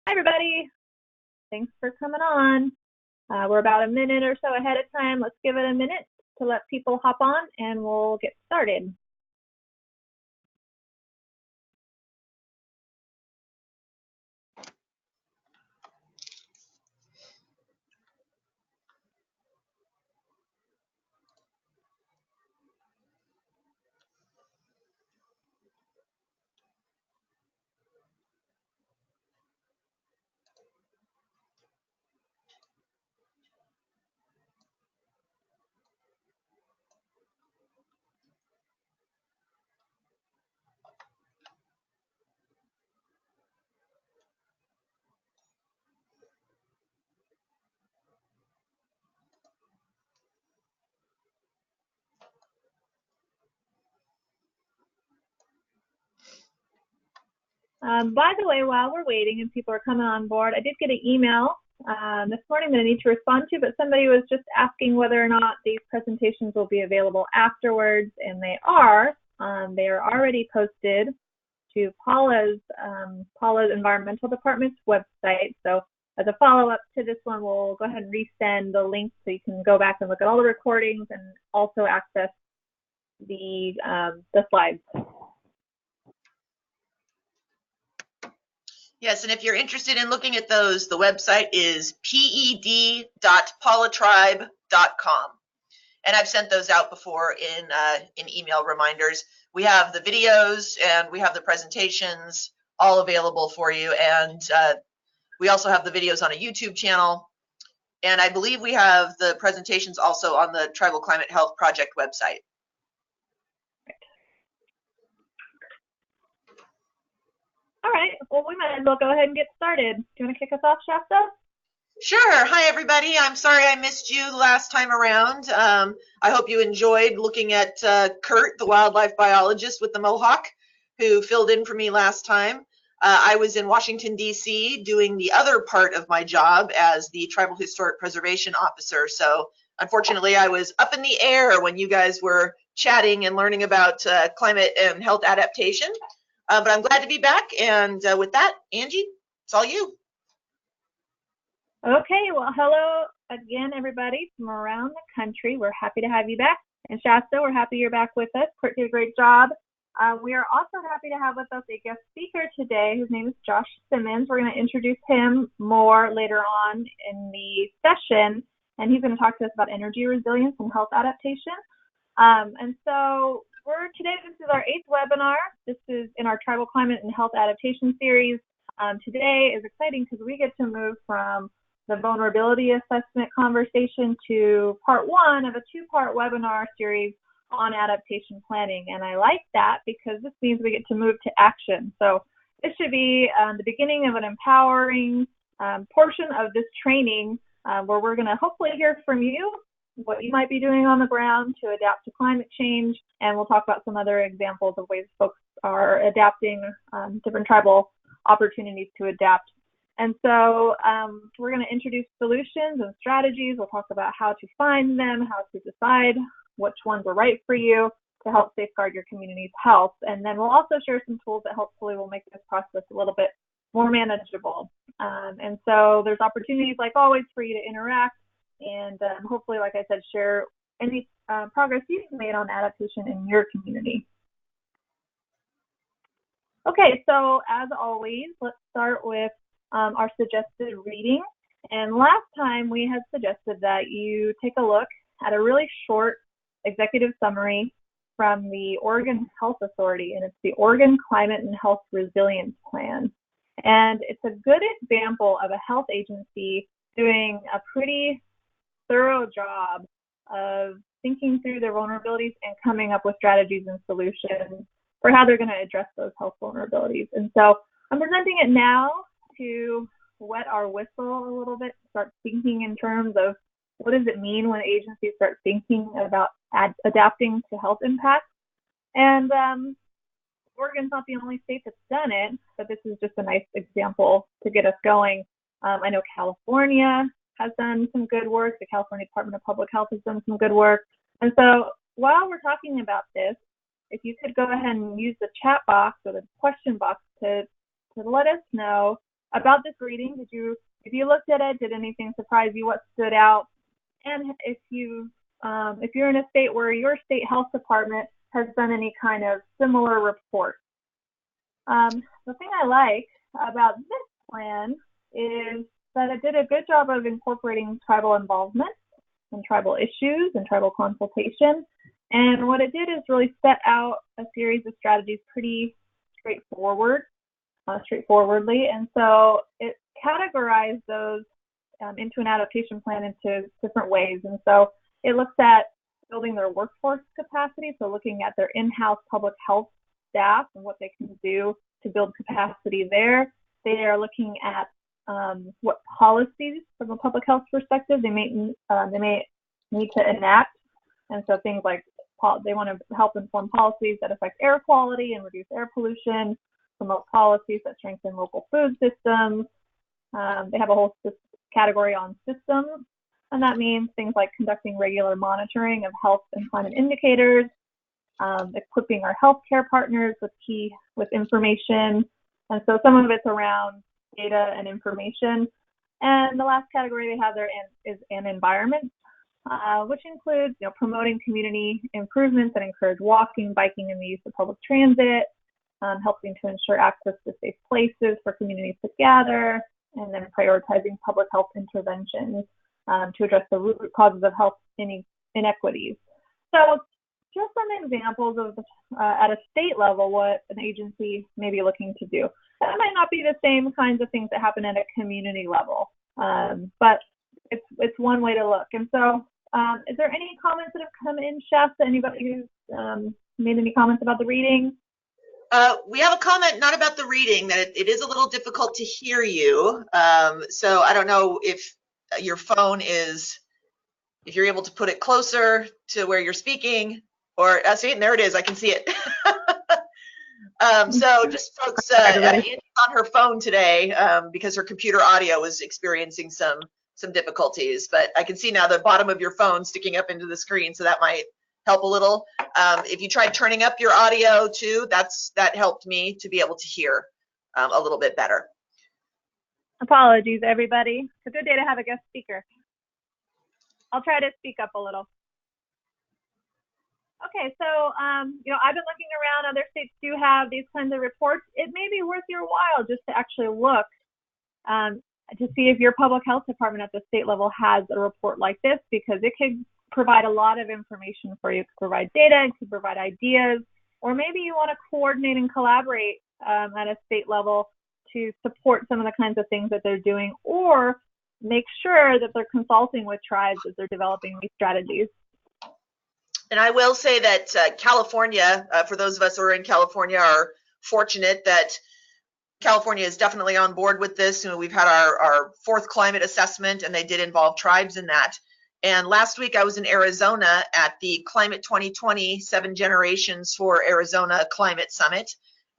Hi, everybody. Thanks for coming on. We're about a minute or so ahead of time. Let's give it a minute to let people hop on and we'll get started. By the way, while we're waiting and people are coming on board, I did get an email this morning that I need to respond to, but somebody was just asking whether or not these presentations will be available afterwards, and they are. They are already posted to Paula's environmental department's website. So as a follow-up to this one, we'll go ahead and resend the link so you can go back and look at all the recordings and also access the slides. Yes, and if you're interested in looking at those, the website is ped.paulatribe.com. And I've sent those out before in email reminders. We have the videos and we have the presentations all available for you. And we also have the videos on a YouTube channel. And I believe we have the presentations also on the Tribal Climate Health Project website. All right, well, we might as well go ahead and get started. Do you want to kick us off, Shasta? Sure. Hi, everybody. I'm sorry I missed you the last time around. I hope you enjoyed looking at Kurt, the wildlife biologist with the Mohawk, who filled in for me last time. I was in Washington, D.C. doing the other part of my job as the Tribal Historic Preservation Officer. So unfortunately, I was up in the air when you guys were chatting and learning about climate and health adaptation. But I'm glad to be back. And with that, Angie, it's all you. Okay, well, hello again, everybody from around the country. We're happy to have you back. And Shasta, we're happy you're back with us. Kurt did a great job. We are also happy to have with us a guest speaker today. His name is Josh Simmons. We're going to introduce him more later on in the session. And he's going to talk to us about energy resilience and health adaptation. And so today, this is our 8th webinar. This is in our Tribal Climate and Health Adaptation series. Today is exciting because we get to move from the vulnerability assessment conversation to part 1 of a 2-part webinar series on adaptation planning. And I like that because this means we get to move to action. So this should be the beginning of an empowering portion of this training where we're going to hopefully hear from you what you might be doing on the ground to adapt to climate change, and we'll talk about some other examples of ways folks are adapting different tribal opportunities to adapt. And so we're going to introduce solutions and strategies. We'll talk about how to find them, how to decide which ones are right for you to help safeguard your community's health. And then we'll also share some tools that hopefully will make this process a little bit more manageable. And so there's opportunities, like always, for you to interact and hopefully, like I said, share any progress you've made on adaptation in your community. Okay, so as always, let's start with our suggested reading. And last time we had suggested that you take a look at a really short executive summary from the Oregon Health Authority, and it's the Oregon Climate and Health Resilience Plan. And it's a good example of a health agency doing a pretty thorough job of thinking through their vulnerabilities and coming up with strategies and solutions for how they're going to address those health vulnerabilities. And so I'm presenting it now to wet our whistle a little bit, start thinking in terms of what does it mean when agencies start thinking about adapting to health impacts. And Oregon's not the only state that's done it, but this is just a nice example to get us going. I know California has done some good work. The California Department of Public Health has done some good work. And so while we're talking about this, if you could go ahead and use the chat box or the question box to let us know about this reading. If you looked at it, did anything surprise you? What stood out? And if you're in a state where your state health department has done any kind of similar report. The thing I like about this plan is that it did a good job of incorporating tribal involvement and tribal issues and tribal consultation. And what it did is really set out a series of strategies pretty straightforwardly. And so it categorized those into an adaptation plan into different ways. And so it looks at building their workforce capacity, so looking at their in-house public health staff and what they can do to build capacity there. They are looking at what policies from a public health perspective they may need to enact. And so things like they want to help inform policies that affect air quality and reduce air pollution, promote policies that strengthen local food systems. They have a whole category on systems, and that means things like conducting regular monitoring of health and climate indicators, equipping our healthcare partners with information. And so some of it's around data and information. And the last category they have there is an environment, which includes promoting community improvements that encourage walking, biking, and the use of public transit, helping to ensure access to safe places for communities to gather, and then prioritizing public health interventions to address the root causes of health inequities. So just some examples of at a state level what an agency may be looking to do. That might not be the same kinds of things that happen at a community level, but it's one way to look. And so is there any comments that have come in, Shasta? Anybody who's made any comments about the reading? We have a comment not about the reading, that it is a little difficult to hear you. So I don't know if your phone is, if you're able to put it closer to where you're speaking, or see, and there it is, I can see it. So just folks, Annie's on her phone today because her computer audio was experiencing some difficulties, but I can see now the bottom of your phone sticking up into the screen, so that might help a little. If you tried turning up your audio too, that helped me to be able to hear a little bit better. Apologies, everybody. It's a good day to have a guest speaker. I'll try to speak up a little. Okay, so I've been looking around. Other states do have these kinds of reports. It may be worth your while just to actually look to see if your public health department at the state level has a report like this, because it could provide a lot of information for you. It could provide data, it could provide ideas, or maybe you want to coordinate and collaborate at a state level to support some of the kinds of things that they're doing, or make sure that they're consulting with tribes as they're developing these strategies. And I will say that California, for those of us who are in California, are fortunate that California is definitely on board with this. We've had our fourth climate assessment, and they did involve tribes in that. And last week I was in Arizona at the Climate 2020 7 Generations for Arizona Climate Summit.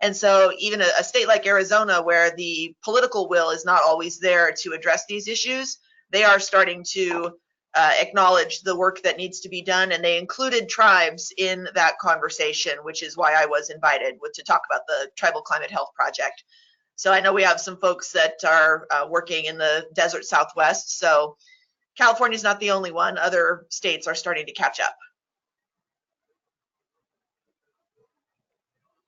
And so even a state like Arizona, where the political will is not always there to address these issues, they are starting to acknowledge the work that needs to be done. And they included tribes in that conversation, which is why I was invited to talk about the Tribal Climate Health Project. So I know we have some folks that are working in the desert Southwest. So California's not the only one. Other states are starting to catch up.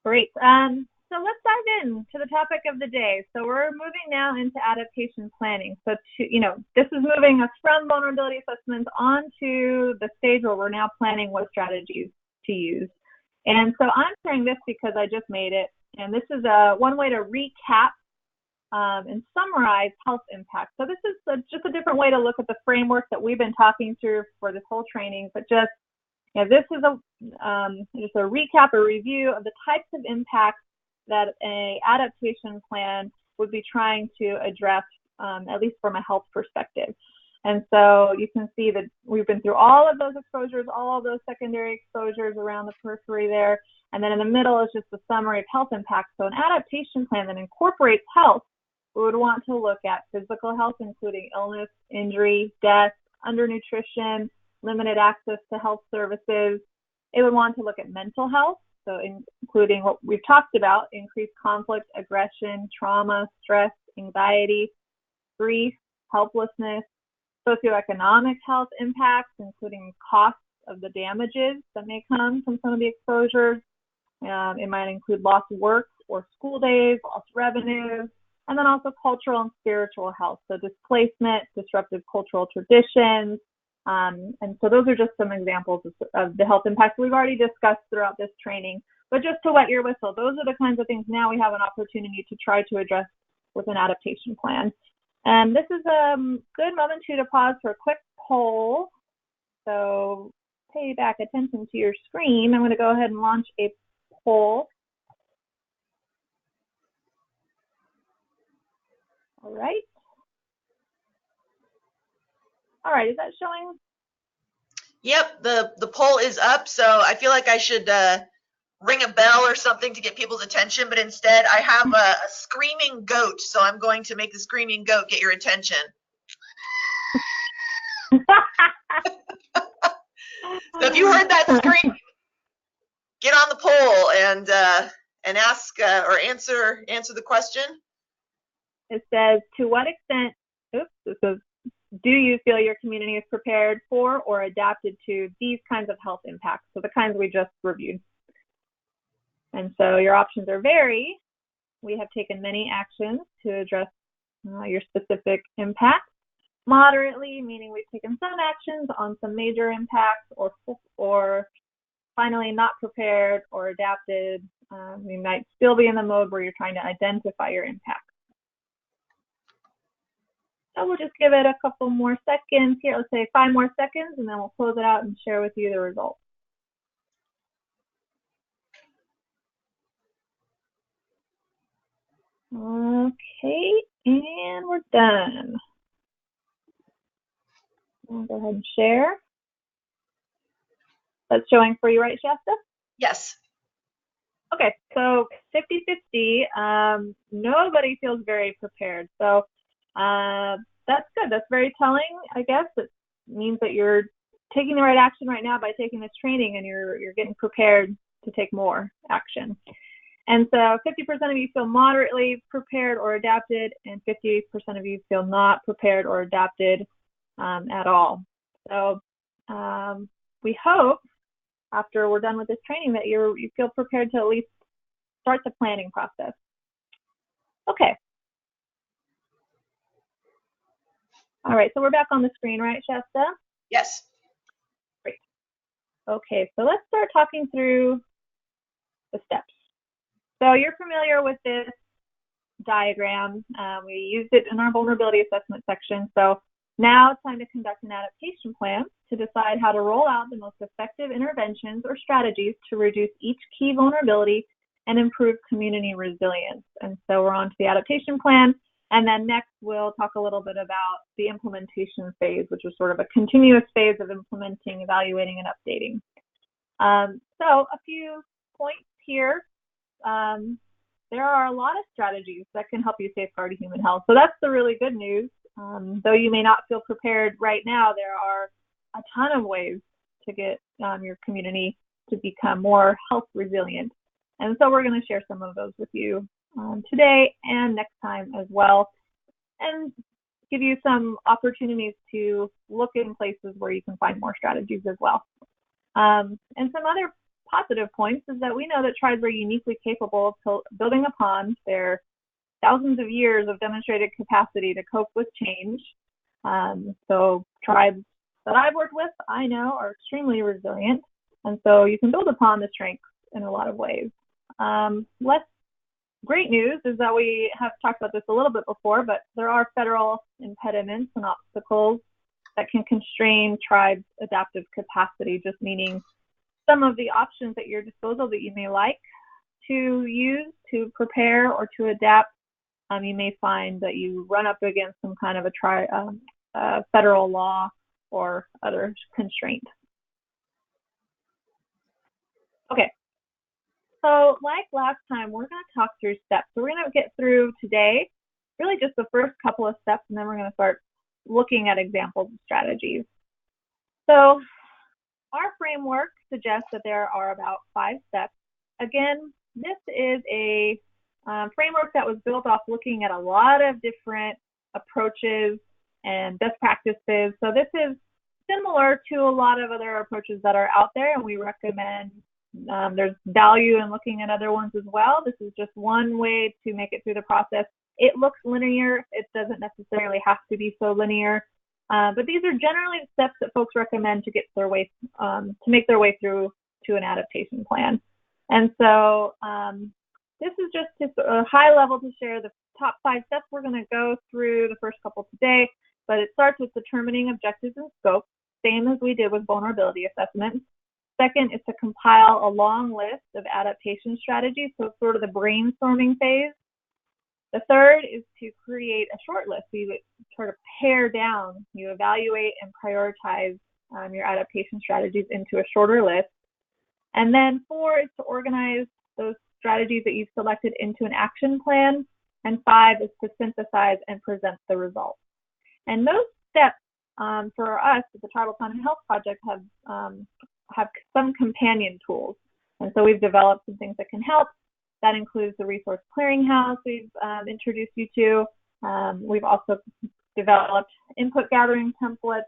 Great. So let's dive in to the topic of the day. So we're moving now into adaptation planning. So this is moving us from vulnerability assessments onto the stage where we're now planning what strategies to use. And so I'm sharing this because I just made it. And this is one way to recap and summarize health impact. So this is just a different way to look at the framework that we've been talking through for this whole training, but just this is just a recap, a review of the types of impacts that an adaptation plan would be trying to address, at least from a health perspective. And so you can see that we've been through all of those exposures, all of those secondary exposures around the periphery there. And then in the middle is just a summary of health impacts. So an adaptation plan that incorporates health, we would want to look at physical health, including illness, injury, death, undernutrition, limited access to health services. It would want to look at mental health, so including what we've talked about: increased conflict, aggression, trauma, stress, anxiety, grief, helplessness, socioeconomic health impacts, including costs of the damages that may come from some of the exposures. It might include lost work or school days, lost revenue, and then also cultural and spiritual health, so displacement, disruptive cultural traditions. And so those are just some examples of the health impacts we've already discussed throughout this training. But just to wet your whistle, those are the kinds of things now we have an opportunity to try to address with an adaptation plan. And this is a good moment to pause for a quick poll. So pay back attention to your screen. I'm going to go ahead and launch a poll. All right. All right, is that showing? Yep, the poll is up, so I feel like I should ring a bell or something to get people's attention, but instead I have a screaming goat, so I'm going to make the screaming goat get your attention. So if you heard that scream, get on the poll and ask or answer the question. It says, to what extent, this is, do you feel your community is prepared for or adapted to these kinds of health impacts? So the kinds we just reviewed. And so your options are vary. We have taken many actions to address your specific impacts. Moderately, meaning we've taken some actions on some major impacts, or finally not prepared or adapted. We might still be in the mode where you're trying to identify your impacts. So we'll just give it a couple more seconds here. Let's say 5 more seconds, and then we'll close it out and share with you the results. Okay, and we're done. I'll go ahead and share. That's showing for you, right, Shasta? Yes. Okay, so 50-50, nobody feels very prepared. So that's good. That's very telling, I guess. It means that you're taking the right action right now by taking this training, and you're getting prepared to take more action. And so 50% of you feel moderately prepared or adapted, and 50% of you feel not prepared or adapted at all. So we hope after we're done with this training that you feel prepared to at least start the planning process. Okay. All right, so we're back on the screen, right, Shasta? Yes. Great. Okay, so let's start talking through the steps. So you're familiar with this diagram. We used it in our vulnerability assessment section. So now it's time to conduct an adaptation plan to decide how to roll out the most effective interventions or strategies to reduce each key vulnerability and improve community resilience. And so we're on to the adaptation plan. And then next, we'll talk a little bit about the implementation phase, which is sort of a continuous phase of implementing, evaluating, and updating. So a few points here. There are a lot of strategies that can help you safeguard human health. So that's the really good news. Though you may not feel prepared right now, there are a ton of ways to get your community to become more health resilient. And so we're going to share some of those with you today and next time as well, and give you some opportunities to look in places where you can find more strategies as well. And some other positive points is that we know that tribes are uniquely capable of building upon their thousands of years of demonstrated capacity to cope with change. So tribes that I've worked with, I know, are extremely resilient. And so you can build upon the strengths in a lot of ways. Less great news is that we have talked about this a little bit before, but there are federal impediments and obstacles that can constrain tribes' adaptive capacity, just meaning some of the options at your disposal that you may like to use to prepare or to adapt, you may find that you run up against some kind of a federal law or other constraint. Okay, so like last time, we're going to talk through steps. So we're going to get through today really just the first couple of steps, and then we're going to start looking at examples of strategies. So our framework suggests that there are about 5 steps again, this is a framework that was built off looking at a lot of different approaches and best practices. So this is similar to a lot of other approaches that are out there, and we recommend there's value in looking at other ones as well. This is just one way to make it through the process. It looks linear. It doesn't necessarily have to be so linear, but these are generally the steps that folks recommend to get their way to make their way through to an adaptation plan. And so this is just a high level to share the top 5 steps. We're going to go through the first couple today, but it starts with determining objectives and scope, same as we did with vulnerability assessment. Second is to compile a long list of adaptation strategies, so it's sort of the brainstorming phase. The third is to create a short list. So you sort of pare down, you evaluate and prioritize your adaptation strategies into a shorter list. And then 4 is to organize those strategies that you've selected into an action plan. And 5 is to synthesize and present the results. And those steps for us at the Tribal Climate Health Project have some companion tools. And so we've developed some things that can help. That includes the resource clearinghouse we've introduced you to. We've also developed input gathering templates,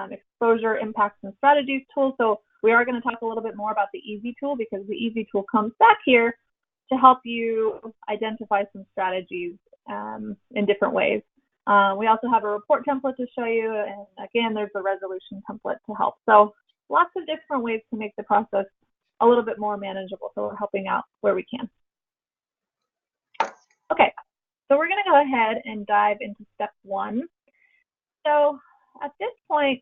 exposure impacts and strategies tools. So we are going to talk a little bit more about the easy tool, because the easy tool comes back here to help you identify some strategies in different ways. We also have a report template to show you, and again, there's a resolution template to help. So lots of different ways to make the process a little bit more manageable, so we're helping out where we can. Okay, so we're going to go ahead and dive into step 1. So at this point,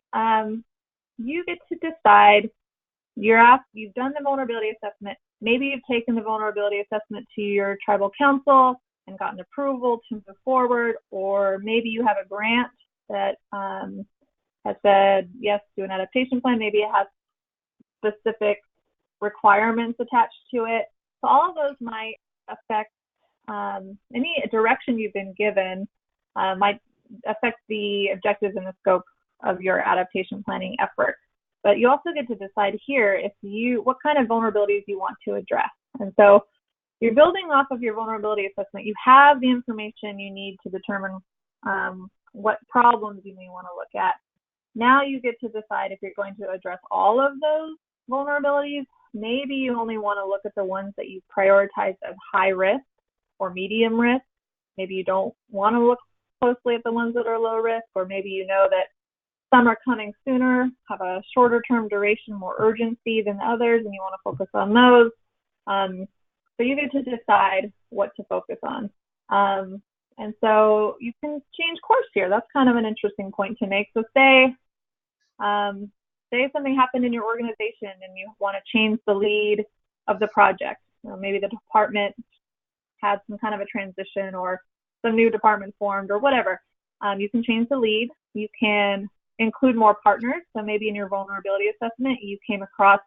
you get to decide, you've done the vulnerability assessment, maybe you've taken the vulnerability assessment to your tribal council and gotten approval to move forward, or maybe you have a grant that has said yes to an adaptation plan, maybe it has specific requirements attached to it. So all of those might affect any direction you've been given, might affect the objectives and the scope of your adaptation planning effort. But you also get to decide here what kind of vulnerabilities you want to address. And so you're building off of your vulnerability assessment. You have the information you need to determine what problems you may want to look at. Now you get to decide if you're going to address all of those vulnerabilities. Maybe you only want to look at the ones that you prioritize as high risk or medium risk. Maybe you don't want to look closely at the ones that are low risk, or maybe you know that some are coming sooner, have a shorter term duration, more urgency than others, and you want to focus on those. So you get to decide what to focus on. And so you can change course here. That's kind of an interesting point to make. So say something happened in your organization and you want to change the lead of the project. Maybe the department had some kind of a transition, or some new department formed, or whatever. You can change the lead. You can include more partners. So maybe in your vulnerability assessment, you came across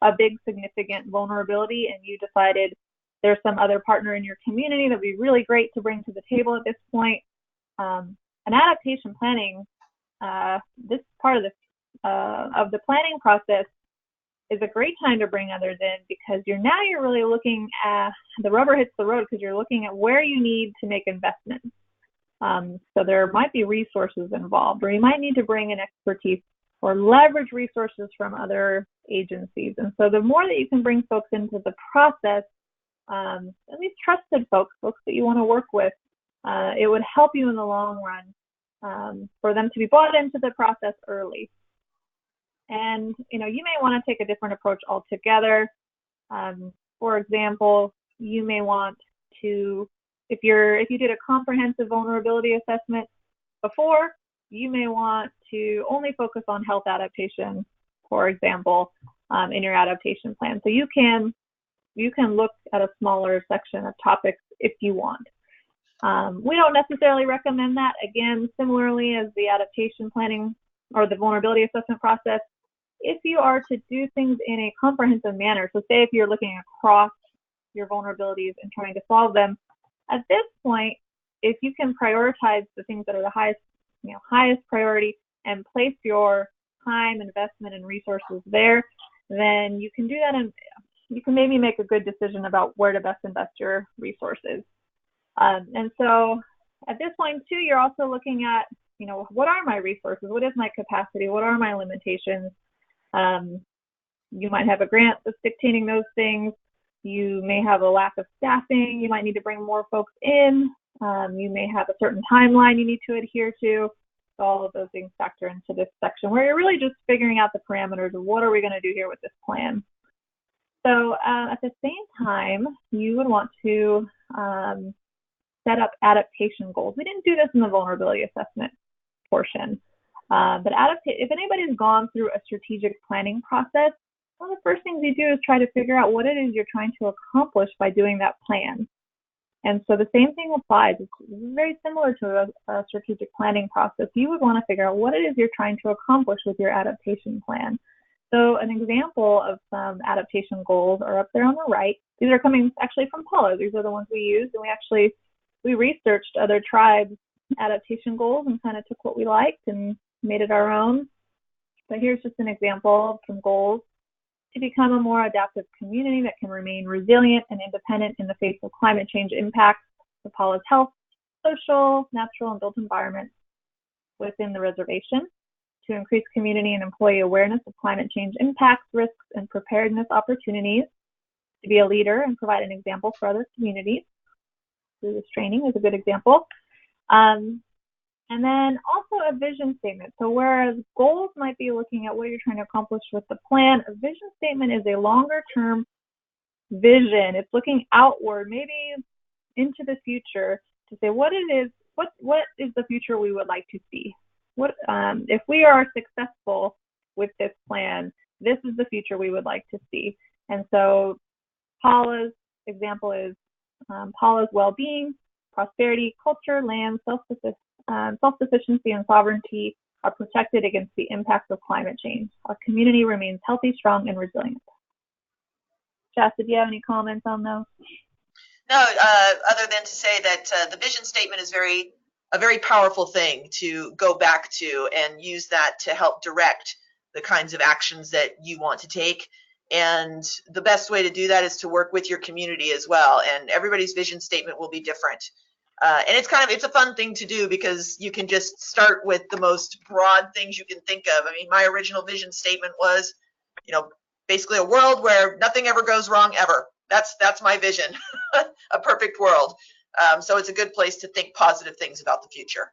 a big significant vulnerability and you decided there's some other partner in your community that would be really great to bring to the table at this point. An adaptation planning, this part of the planning process is a great time to bring others in, because you're really looking at, the rubber hits the road, because you're looking at where you need to make investments. So there might be resources involved, or you might need to bring in expertise or leverage resources from other agencies. And so the more that you can bring folks into the process, at least trusted folks that you want to work with, it would help you in the long run for them to be brought into the process early. And you may want to take a different approach altogether. For example, you may want to, if you did a comprehensive vulnerability assessment before, you may want to only focus on health adaptation, for example, in your adaptation plan. So you can look at a smaller section of topics if you want. We don't necessarily recommend that. Again, similarly as the adaptation planning or the vulnerability assessment process, if you are to do things in a comprehensive manner, so say if you're looking across your vulnerabilities and trying to solve them, at this point, if you can prioritize the things that are the highest priority and place your time, investment, and resources there, then you can do that you can maybe make a good decision about where to best invest your resources. And so at this point too, you're also looking at, you know, what are my resources? What is my capacity? What are my limitations? You might have a grant that's dictating those things. You may have a lack of staffing. You might need to bring more folks in. You may have a certain timeline you need to adhere to. So all of those things factor into this section where you're really just figuring out the parameters of what are we going to do here with this plan. So at the same time, you would want to set up adaptation goals. We didn't do this in the vulnerability assessment portion, but if anybody's gone through a strategic planning process, one of the first things you do is try to figure out what it is you're trying to accomplish by doing that plan. And so the same thing applies. It's very similar to a strategic planning process. You would want to figure out what it is you're trying to accomplish with your adaptation plan. So an example of some adaptation goals are up there on the right. These are coming actually from Paula. These are the ones we used, and we researched other tribes' adaptation goals and kind of took what we liked and made it our own. But here's just an example of some goals. To become a more adaptive community that can remain resilient and independent in the face of climate change impacts to Paula's health, social, natural, and built environments within the reservation. To increase community and employee awareness of climate change impacts, risks, and preparedness opportunities. To be a leader and provide an example for other communities. Through this training is a good example. And then also a vision statement. So whereas goals might be looking at what you're trying to accomplish with the plan, a vision statement is a longer term vision. It's looking outward, maybe into the future, to say what is the future we would like to see. If we are successful with this plan, this is the future we would like to see. And so Paula's example is Paula's well-being, prosperity, culture, land, self-sufficiency, and sovereignty are protected against the impacts of climate change. Our community remains healthy, strong, and resilient. Shasta, do you have any comments on those? No, other than to say that the vision statement is a very powerful thing to go back to and use that to help direct the kinds of actions that you want to take. And the best way to do that is to work with your community as well. And everybody's vision statement will be different. And it's a fun thing to do because you can just start with the most broad things you can think of. I mean, my original vision statement was, you know, basically a world where nothing ever goes wrong ever. That's my vision, a perfect world. So it's a good place to think positive things about the future.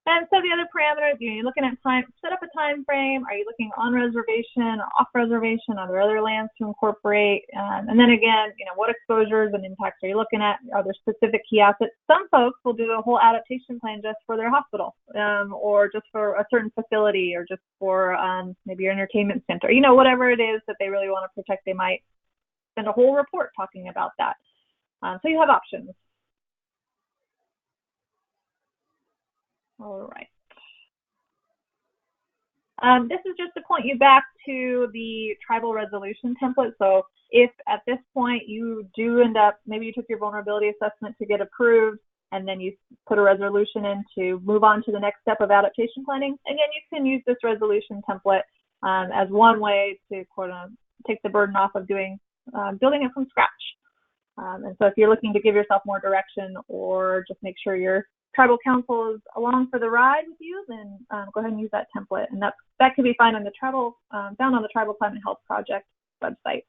And so the other parameters, you're looking at time, set up a time frame. Are you looking on reservation, off reservation? Are there other lands to incorporate? And then again, you know, what exposures and impacts are you looking at? Are there specific key assets? Some folks will do a whole adaptation plan just for their hospital, or just for a certain facility, or just for maybe your entertainment center. You know, whatever it is that they really want to protect, they might spend a whole report talking about that. So you have options. All right. This is just to point you back to the tribal resolution template. So if at this point you do end up, maybe you took your vulnerability assessment to get approved, and then you put a resolution in to move on to the next step of adaptation planning, again, you can use this resolution template as one way to take the burden off of building it from scratch. And so if you're looking to give yourself more direction or just make sure your tribal council is along for the ride with you, then go ahead and use that template. And that can be found on the Tribal Climate Health Project website.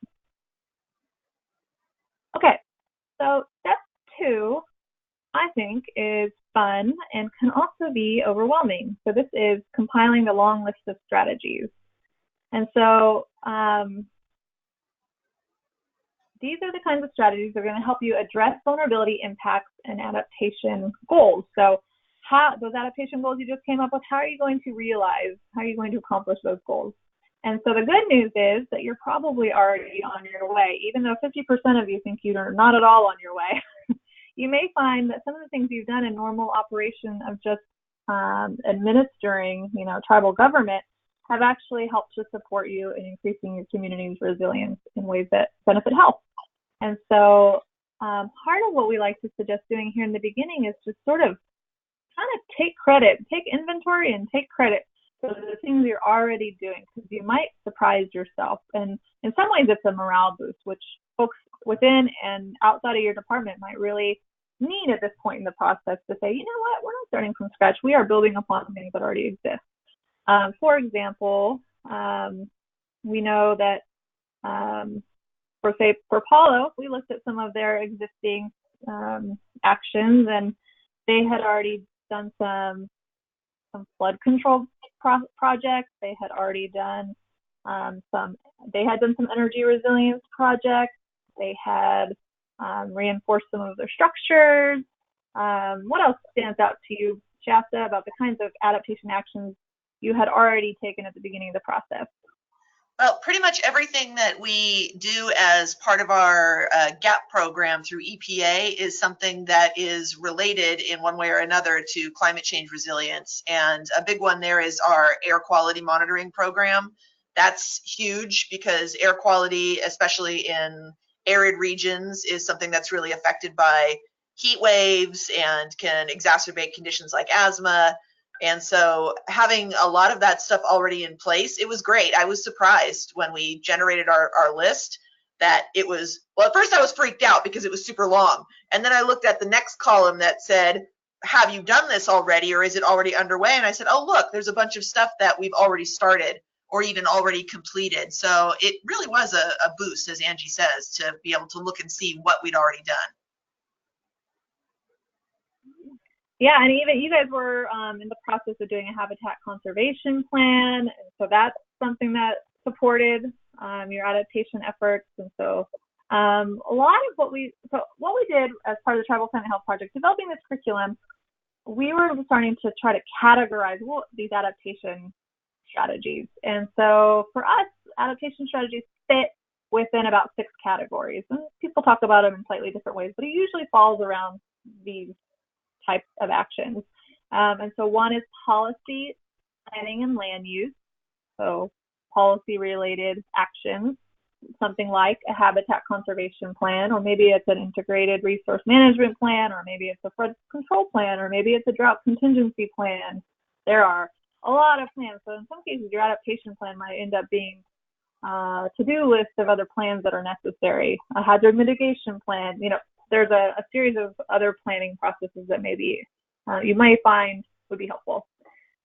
Okay, so step 2, I think, is fun and can also be overwhelming. So this is compiling the long list of strategies. And so these are the kinds of strategies that are going to help you address vulnerability impacts and adaptation goals. So those adaptation goals you just came up with, how are you going to accomplish those goals? And so the good news is that you're probably already on your way. Even though 50% of you think you're not at all on your way, you may find that some of the things you've done in normal operation of just administering, tribal government have actually helped to support you in increasing your community's resilience in ways that benefit health. And so part of what we like to suggest doing here in the beginning is just sort of take inventory and take credit So the things you're already doing, because you might surprise yourself. And in some ways, it's a morale boost, which folks within and outside of your department might really need at this point in the process to say, you know what, we're not starting from scratch. We are building upon things that already exist. For example, we know that for Palo, we looked at some of their existing actions, and they had already done some flood control projects. They had already done some energy resilience projects. They had reinforced some of their structures. What else stands out to you, Shasta, about the kinds of adaptation actions you had already taken at the beginning of the process? Well, pretty much everything that we do as part of our GAP program through EPA is something that is related in one way or another to climate change resilience. And a big one there is our air quality monitoring program. That's huge because air quality, especially in arid regions, is something that's really affected by heat waves and can exacerbate conditions like asthma. And so having a lot of that stuff already in place, it was great. I was surprised when we generated our list that it was, well, at first I was freaked out because it was super long. And then I looked at the next column that said, have you done this already, or is it already underway? And I said, oh, look, there's a bunch of stuff that we've already started or even already completed. So it really was a boost, as Angie says, to be able to look and see what we'd already done. Yeah, and even you guys were in the process of doing a habitat conservation plan, and so that's something that supported your adaptation efforts. And so a lot of what we did as part of the Tribal Climate Health Project, developing this curriculum, we were starting to try to categorize these adaptation strategies. And so for us, adaptation strategies fit within about 6 categories. And people talk about them in slightly different ways, but it usually falls around these types of actions. And so one is policy, planning, and land use. So policy related actions, something like a habitat conservation plan, or maybe it's an integrated resource management plan, or maybe it's a flood control plan, or maybe it's a drought contingency plan. There are a lot of plans. So in some cases, your adaptation plan might end up being a to-do list of other plans that are necessary, a hazard mitigation plan. You know, there's a series of other planning processes that maybe you might find would be helpful.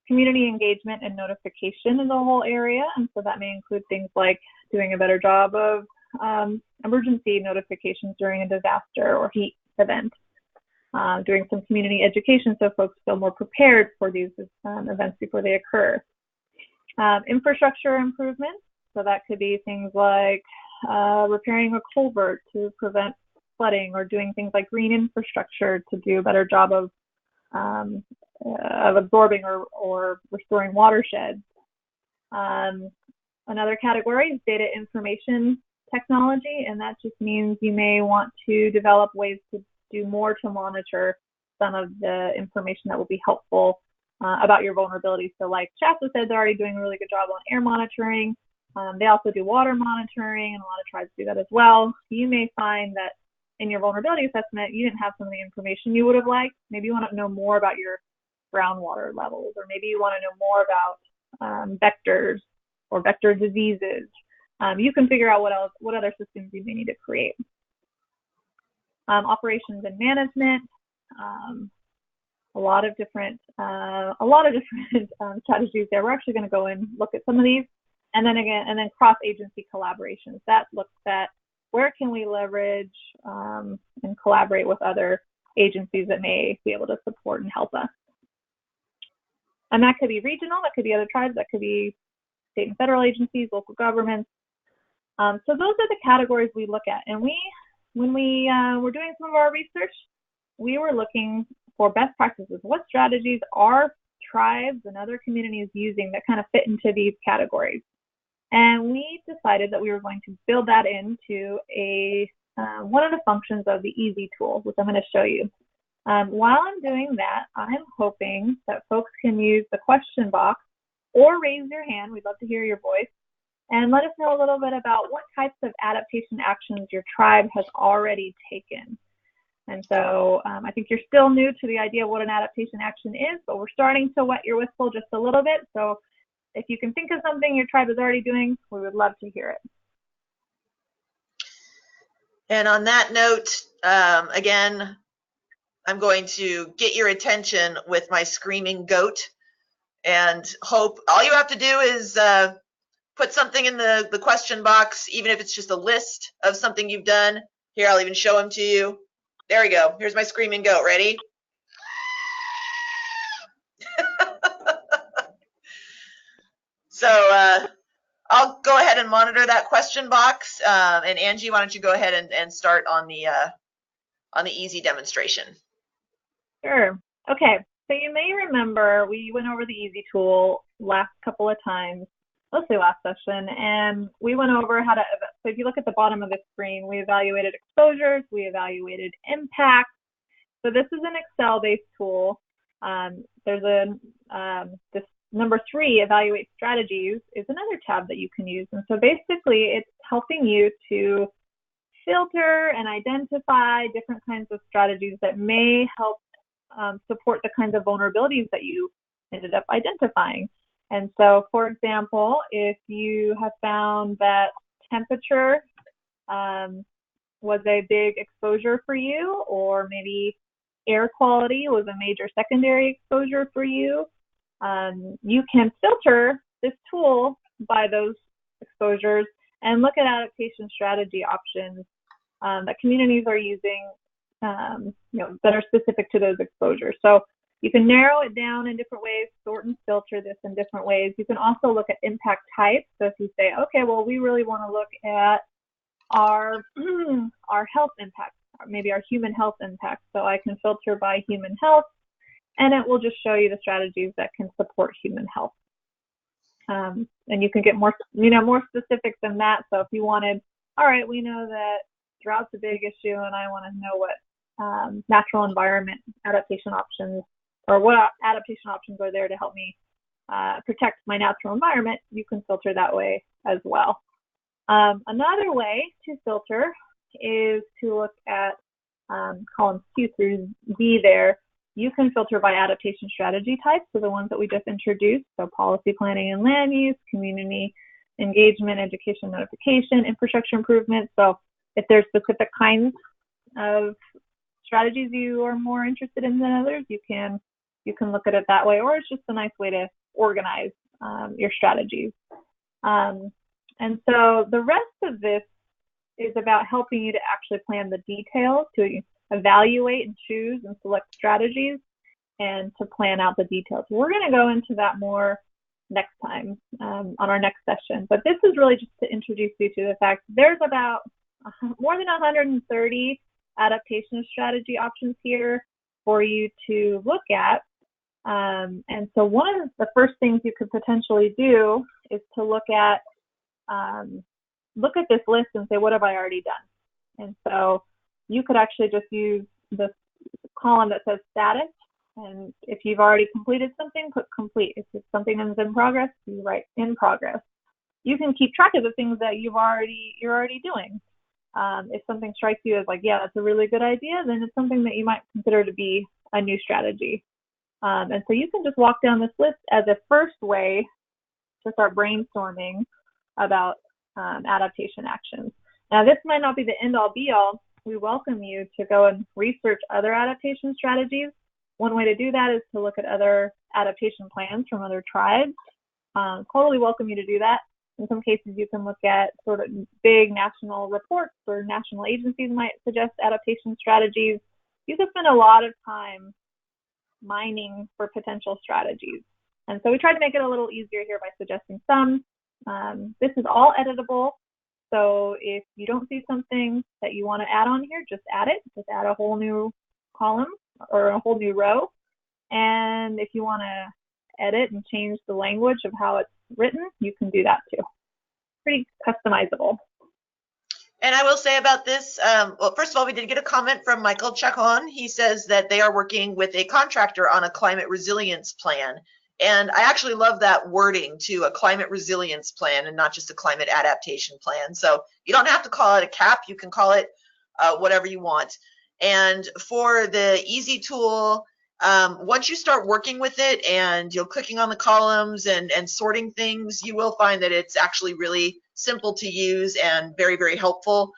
Community engagement and notification is a whole area, and so that may include things like doing a better job of emergency notifications during a disaster or heat event, doing some community education so folks feel more prepared for these events before they occur. Infrastructure improvements, so that could be things like repairing a culvert to prevent flooding, or doing things like green infrastructure to do a better job of absorbing or restoring watersheds. Another category is data information technology, and that just means you may want to develop ways to do more to monitor some of the information that will be helpful about your vulnerabilities. So like Shasta said, they're already doing a really good job on air monitoring. They also do water monitoring, and a lot of tribes do that as well. You may find that in your vulnerability assessment, you didn't have some of the information you would have liked. Maybe you want to know more about your groundwater levels, or maybe you want to know more about vectors or vector diseases. You can figure out what other systems you may need to create. Operations and management, a lot of different strategies there. We're actually going to go and look at some of these, and then cross-agency collaborations. That looks at where can we leverage and collaborate with other agencies that may be able to support and help us. And that could be regional, that could be other tribes, that could be state and federal agencies, local governments. So those are the categories we look at. And when we were doing some of our research, we were looking for best practices. What strategies are tribes and other communities using that kind of fit into these categories? And we decided that we were going to build that into one of the functions of the EASY tool, which I'm going to show you. While I'm doing that, I'm hoping that folks can use the question box or raise your hand. We'd love to hear your voice, and let us know a little bit about what types of adaptation actions your tribe has already taken. And so I think you're still new to the idea of what an adaptation action is, but we're starting to wet your whistle just a little bit. So if you can think of something your tribe is already doing, we would love to hear it. And on that note, again, I'm going to get your attention with my screaming goat, and hope all you have to do is put something in the question box, even if it's just a list of something you've done. Here, I'll even show them to you. There we go. Here's my screaming goat. Ready? So I'll go ahead and monitor that question box. And Angie, why don't you go ahead and start on the easy demonstration? Sure. Okay. So you may remember we went over the easy tool last couple of times, mostly last session, and we went over how to, so if you look at the bottom of the screen, we evaluated exposures, we evaluated impacts. So this is an Excel-based tool. There's this number 3, evaluate strategies, is another tab that you can use. And so basically it's helping you to filter and identify different kinds of strategies that may help support the kinds of vulnerabilities that you ended up identifying. And so, for example, if you have found that temperature was a big exposure for you, or maybe air quality was a major secondary exposure for you, you can filter this tool by those exposures and look at adaptation strategy options that communities are using, that are specific to those exposures. So you can narrow it down in different ways, sort and filter this in different ways. You can also look at impact types. So if you say, okay, well, we really want to look at our health impacts, or maybe our human health impacts. So I can filter by human health, and it will just show you the strategies that can support human health. And you can get more specific than that. So if you wanted, all right, we know that drought's a big issue, and I want to know what natural environment adaptation options, or what adaptation options are there to help me protect my natural environment, you can filter that way as well. Another way to filter is to look at columns 2 through Z there. You can filter by adaptation strategy types, so the ones that we just introduced, so policy planning and land use, community engagement, education notification, infrastructure improvement. So if there's specific kinds of strategies you are more interested in than others, you can look at it that way, or it's just a nice way to organize your strategies. And so the rest of this is about helping you to actually plan the details, to evaluate and choose and select strategies, and to plan out the details. We're going to go into that more next time on our next session. But this is really just to introduce you to the fact there's about more than 130 adaptation strategy options here for you to look at. And so one of the first things you could potentially do is to look at this list and say, what have I already done? And so you could actually just use this column that says status. And if you've already completed something, put complete. If it's something that's in progress, you write in progress. You can keep track of the things that you're already doing. If something strikes you as like, yeah, that's a really good idea, then it's something that you might consider to be a new strategy. And so you can just walk down this list as a first way to start brainstorming about adaptation actions. Now, this might not be the end-all be-all. We welcome you to go and research other adaptation strategies. One way to do that is to look at other adaptation plans from other tribes. Totally welcome you to do that. In some cases, you can look at sort of big national reports, or national agencies might suggest adaptation strategies. You can spend a lot of time mining for potential strategies. And so we tried to make it a little easier here by suggesting some. This is all editable. So if you don't see something that you want to add on here, just add it. Just add a whole new column or a whole new row. And if you want to edit and change the language of how it's written, you can do that too. Pretty customizable. And I will say about this, well, first of all, we did get a comment from Michael Chacon. He says that they are working with a contractor on a climate resilience plan. And I actually love that wording too, a climate resilience plan, and not just a climate adaptation plan. So you don't have to call it a CAP. You can call it whatever you want. And for the easy tool, Once you start working with it and you're clicking on the columns and sorting things, you will find that it's actually really simple to use and very, very helpful.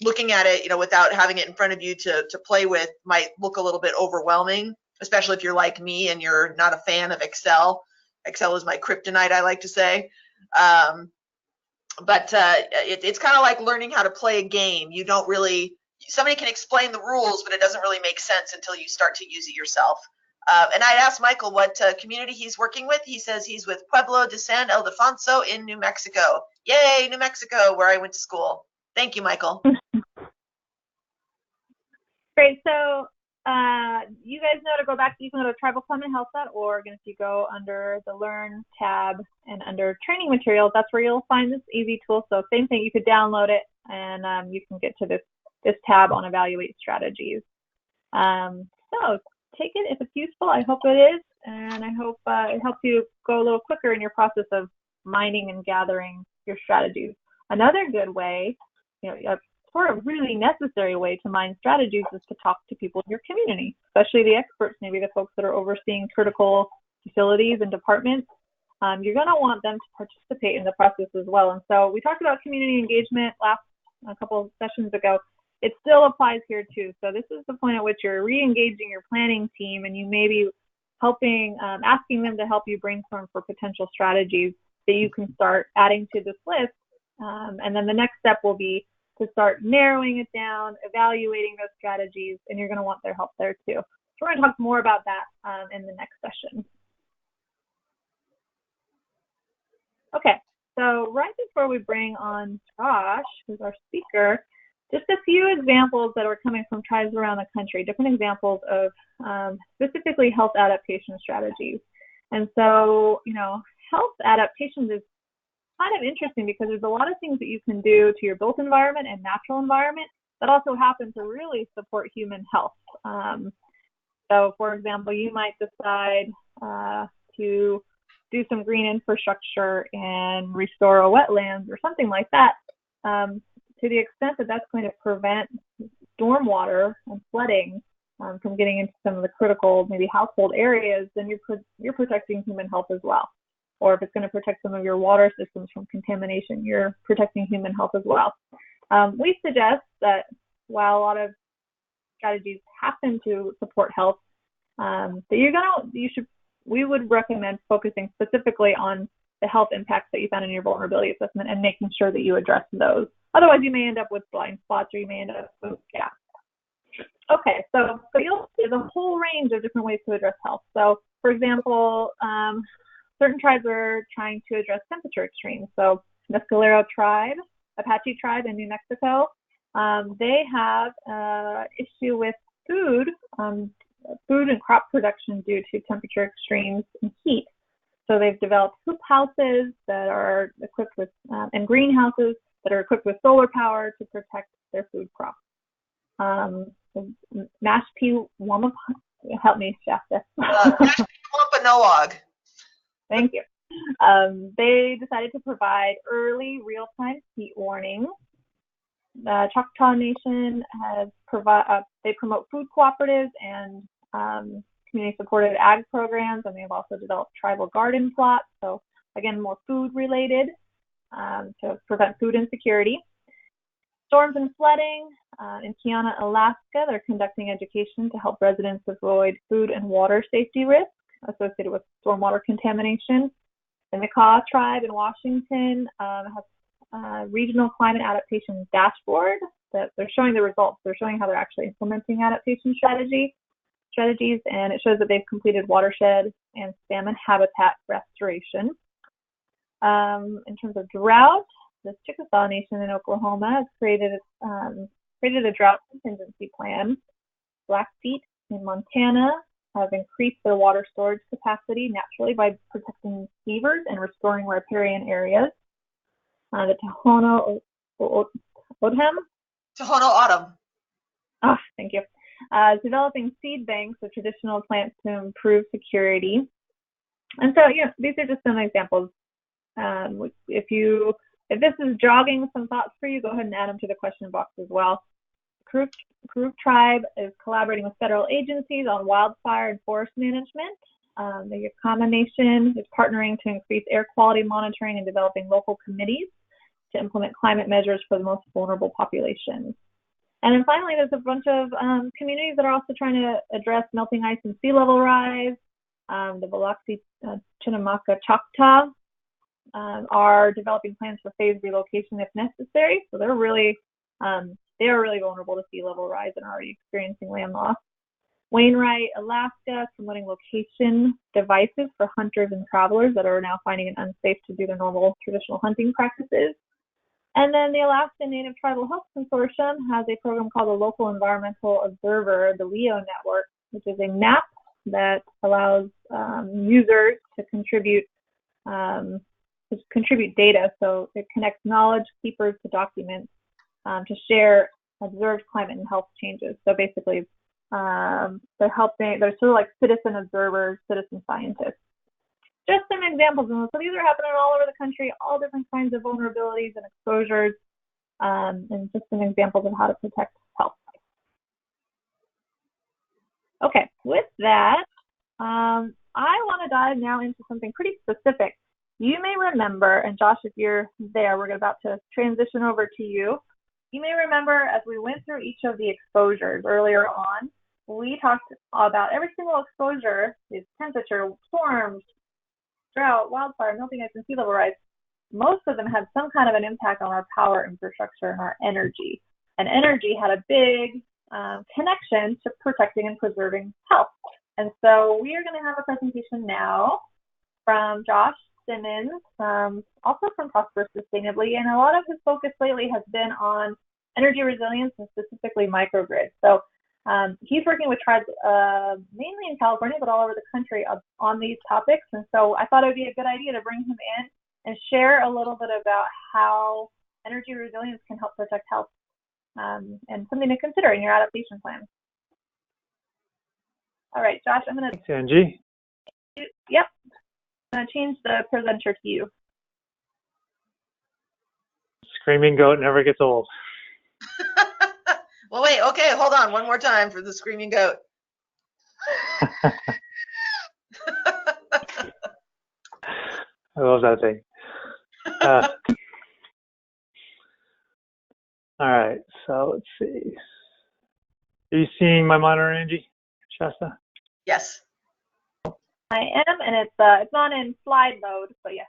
Looking at it, without having it in front of you to play with might look a little bit overwhelming, especially if you're like me and you're not a fan of Excel. Excel is my kryptonite, I like to say. But it's kind of like learning how to play a game. You don't really, somebody can explain the rules, but it doesn't really make sense until you start to use it yourself. And I'd asked Michael what community he's working with. He says he's with Pueblo de San Ildefonso in New Mexico. Yay, New Mexico, where I went to school. Thank you, Michael. Great. So you guys know to go back, you can go to tribalclimatehealth.org, and if you go under the Learn tab and under Training Materials, that's where you'll find this easy tool. So same thing, you could download it, and you can get to this tab on Evaluate Strategies. So take it if it's useful. I hope it is, and I hope it helps you go a little quicker in your process of mining and gathering your strategies. Another good way, a sort of really necessary way to mine strategies is to talk to people in your community, especially the experts, maybe the folks that are overseeing critical facilities and departments. You're going to want them to participate in the process as well. And so we talked about community engagement a couple of sessions ago. It still applies here too. So this is the point at which you're re-engaging your planning team, and you may be helping, asking them to help you brainstorm for potential strategies that you can start adding to this list. And then the next step will be to start narrowing it down, evaluating those strategies, and you're going to want their help there too. So we're going to talk more about that in the next session. Okay, so right before we bring on Josh, who's our speaker, just a few examples that are coming from tribes around the country, different examples of specifically health adaptation strategies. And so, health adaptations is kind of interesting because there's a lot of things that you can do to your built environment and natural environment that also happen to really support human health. So for example, you might decide to do some green infrastructure and restore a wetlands or something like that. To the extent that that's going to prevent stormwater and flooding from getting into some of the critical, maybe household areas, then you're protecting human health as well. Or if it's going to protect some of your water systems from contamination, you're protecting human health as well. We suggest that while a lot of strategies happen to support health, we would recommend focusing specifically on the health impacts that you found in your vulnerability assessment and making sure that you address those. Otherwise, you may end up with blind spots, or you may end up with gaps. Okay, so you'll see there's a whole range of different ways to address health. So, for example, certain tribes are trying to address temperature extremes. So Mescalero tribe, Apache tribe in New Mexico, they have an issue with food and crop production due to temperature extremes and heat. So they've developed hoop houses that are equipped with, and greenhouses that are equipped with solar power to protect their food crops. Mashpee Wampanoag, help me, Shasta. Mashpee Wampanoag. Thank you. They decided to provide early real-time heat warnings. The Choctaw Nation has they promote food cooperatives and community-supported ag programs, and they've also developed tribal garden plots. So again, more food-related to prevent food insecurity. Storms and flooding in Kiana, Alaska, they're conducting education to help residents avoid food and water safety risks associated with stormwater contamination. The Navajo tribe in Washington has a regional climate adaptation dashboard that they're showing the results. They're showing how they're actually implementing adaptation strategies, and it shows that they've completed watershed and salmon habitat restoration. In terms of drought, the Chickasaw Nation in Oklahoma has created a drought contingency plan. Blackfeet in Montana have increased their water storage capacity naturally by protecting beavers and restoring riparian areas. The Tohono O'odham. Thank you. Developing seed banks of traditional plants to improve security. And so, these are just some examples. If this is jogging some thoughts for you, go ahead and add them to the question box as well. Karuk Tribe is collaborating with federal agencies on wildfire and forest management. The Yakama Nation is partnering to increase air quality monitoring and developing local committees to implement climate measures for the most vulnerable populations. And then finally, there's a bunch of communities that are also trying to address melting ice and sea level rise. The Biloxi Chinamaka Choctaw are developing plans for phased relocation if necessary. So they're really, they are really vulnerable to sea level rise and are already experiencing land loss. Wainwright, Alaska, promoting location devices for hunters and travelers that are now finding it unsafe to do their normal traditional hunting practices. And then the Alaska Native Tribal Health Consortium has a program called the Local Environmental Observer, the LEO Network, which is a map that allows users to contribute data. So it connects knowledge keepers to documents to share observed climate and health changes. So basically, they're sort of like citizen observers, citizen scientists. Just some examples. So these are happening all over the country, all different kinds of vulnerabilities and exposures, and just some examples of how to protect health. Okay, with that, I want to dive now into something pretty specific. You may remember, and Josh, if you're there, we're about to transition over to you. You may remember as we went through each of the exposures earlier on, we talked about every single exposure is temperature, storms, drought, wildfire, melting ice, and sea level rise. Most of them had some kind of an impact on our power infrastructure and our energy. And energy had a big connection to protecting and preserving health. And so we are going to have a presentation now from Josh Simmons, also from Prosper Sustainably. And a lot of his focus lately has been on energy resilience and specifically microgrid. So he's working with tribes mainly in California, but all over the country on these topics. And so I thought it would be a good idea to bring him in and share a little bit about how energy resilience can help protect health and something to consider in your adaptation plan. All right, Josh, I'm going to... Thanks, Angie. Yep. I'm going to change the presenter to you. Screaming goat never gets old. Well, wait, okay, hold on one more time for the screaming goat. I love that thing. All right, so let's see. Are you seeing my monitor, Angie? Shasta? Yes. I am, and it's not in slide mode, but yeah.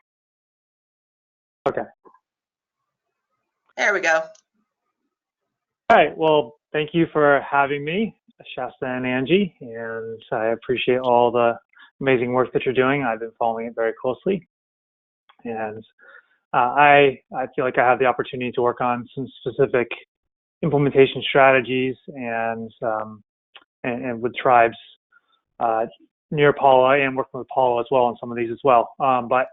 Okay. There we go. All right, well, thank you for having me, Shasta and Angie, and I appreciate all the amazing work that you're doing. I've been following it very closely, and I feel like I have the opportunity to work on some specific implementation strategies and with tribes near Paula, and working with Paula as well on some of these as well. But